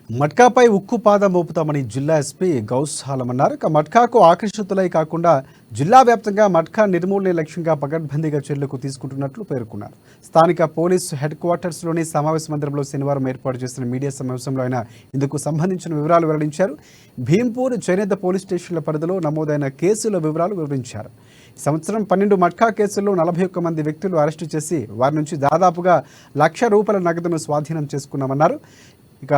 మట్కాపై ఉక్కు పాదం మోపుతామని జిల్లా ఎస్పీ గౌస్ ఆలం అన్నారు. మట్కాకు ఆకర్షితులై కాకుండా జిల్లా వ్యాప్తంగా మట్కా నిర్మూలనే లక్ష్యంగా పకడ్బందీగా చర్యలకు తీసుకుంటున్నట్లు పేర్కొన్నారు. స్థానిక పోలీసు హెడ్ క్వార్టర్స్లోని సమావేశ మందిరంలో శనివారం ఏర్పాటు చేసిన మీడియా సమావేశంలో ఆయన ఇందుకు సంబంధించిన వివరాలు వెల్లడించారు. భీంపూర్, చేనేత పోలీస్ స్టేషన్ల పరిధిలో నమోదైన కేసుల వివరాలు వివరించారు. ఈ సంవత్సరం 12 మట్కా కేసుల్లో 41 మంది వ్యక్తులు అరెస్టు చేసి వారి నుంచి దాదాపుగా ₹1,00,000 నగదును స్వాధీనం చేసుకున్నామన్నారు. ఇక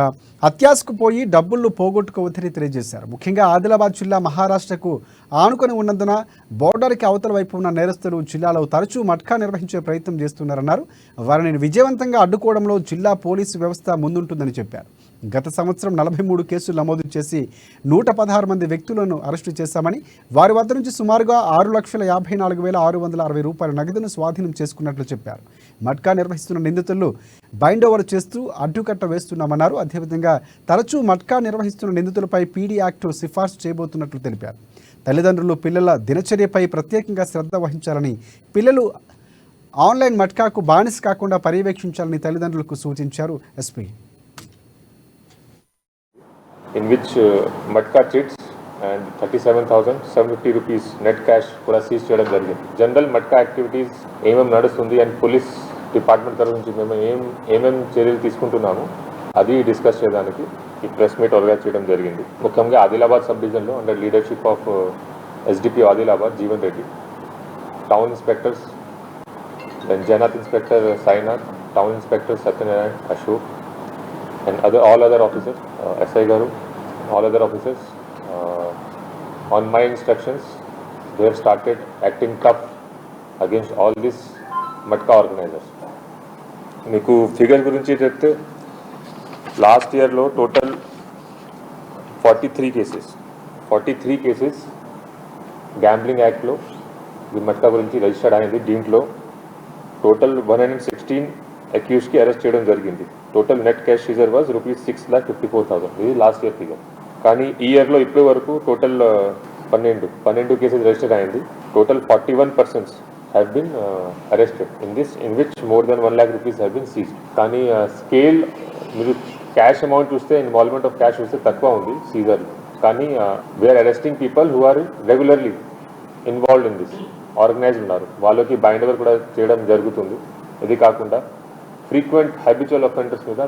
అత్యాశకు పోయి డబ్బులను పోగొట్టుకోవద్దని తెలియజేశారు. ముఖ్యంగా ఆదిలాబాద్ జిల్లా మహారాష్ట్రకు ఆనుకొని ఉన్నందున బోర్డర్కి అవతల వైపు ఉన్న నేరస్తులు జిల్లాలో తరచూ మట్కా నిర్వహించే ప్రయత్నం చేస్తున్నారన్నారు. వారిని విజయవంతంగా అడ్డుకోవడంలో జిల్లా పోలీసు వ్యవస్థ ముందుంటుందని చెప్పారు. గత సంవత్సరం 43 కేసులు నమోదు చేసి 116 మంది వ్యక్తులను అరెస్టు చేశామని, వారి వద్ద నుంచి సుమారుగా ₹6,54,660 నగదును స్వాధీనం చేసుకున్నట్లు చెప్పారు. మట్కా నిర్వహిస్తున్న నిందితులు బైండ్ ఓవర్ చేస్తూ అడ్డుకట్ట వేస్తున్నామన్నారు. అదేవిధంగా తరచూ మట్కా నిర్వహిస్తున్న నిందితులపై పీడీ యాక్ట్ సిఫార్సు చేయబోతున్నట్లు తెలిపారు. తల్లిదండ్రులు పిల్లల దినచర్యపై ప్రత్యేకంగా శ్రద్ధ వహించాలని, పిల్లలు ఆన్లైన్ మట్కాకు బానిస కాకుండా పర్యవేక్షించాలని తల్లిదండ్రులకు సూచించారు SP. In which matka chits and 37,750 rupees net cash కూడా సీజ్ చేయడం జరిగింది. జనరల్ మట్కా యాక్టివిటీస్ ఏమేమి నడుస్తుంది అండ్ పోలీస్ డిపార్ట్మెంట్ తరఫు నుంచి మేము ఏమేమి చర్యలు తీసుకుంటున్నాము అది డిస్కస్ చేయడానికి ఈ ప్రెస్ మీట్ ఆర్గనైజ్ చేయడం జరిగింది. ముఖ్యంగా ఆదిలాబాద్ సబ్ డివిజన్లో under leadership of SDP Adilabad Jeevan Reddy, town inspectors, then Jainath inspector Sainath, town inspector Satyanarayana, Ashok, and all other officers, SI Garu, all other officers, on my instructions, they have started acting tough against all these matka organisers. మీకు figure గురించి చెప్తే last ఇయర్లో total 43 cases gambling యాక్ట్లో ఈ మట్కా గురించి registered అయింది. దీంట్లో total 116 అక్యూజ్కి arrest చేయడం జరిగింది. Total net cash seizure was ₹6,54,000. ఇది లాస్ట్ ఇయర్ ఫిగర్. కానీ ఈ ఇయర్లో ఇప్పటి వరకు టోటల్ 12 కేసెస్ రిజిస్టర్ అయింది. Total 41 persons have been arrested in which more than ₹1,00,000 have been seized. కానీ స్కేల్ మీరు క్యాష్ అమౌంట్ చూస్తే, ఇన్వాల్వ్మెంట్ ఆఫ్ క్యాష్ చూస్తే తక్కువ ఉంది సీజర్లో. కానీ we're arresting people who are regularly involved in this, organized ఉన్నారు. వాళ్ళకి బైండ్ ఓవర్ కూడా చేయడం జరుగుతుంది. ఇది కాకుండా ఫ్రీక్వెంట్ హ్యాబిచువల్ అఫెండర్స్ మీద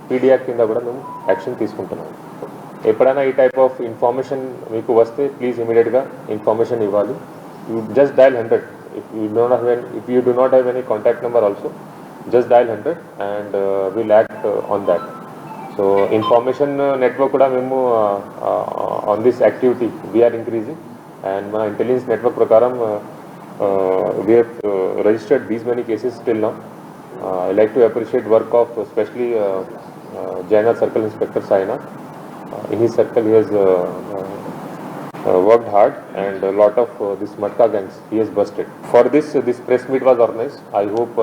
పీడీ యాక్ట్ కింద కూడా మేము యాక్షన్ తీసుకుంటున్నాము. ఎప్పుడైనా ఈ టైప్ ఆఫ్ ఇన్ఫర్మేషన్ మీకు వస్తే ప్లీజ్ ఇమీడియట్గా ఇన్ఫర్మేషన్ ఇవ్వాలి. You just dial 100. If you do not have any contact number also, just dial 100 and will act on that. So information network కూడా మేము on this activity we're increasing. And మన intelligence network ప్రకారం we have registered these many cases till now. I like to appreciate work of especially Jaina Circle Inspector Saina. In his circle he has worked hard and a lot of this Matka gangs he has busted. For this press meet was organized. I hope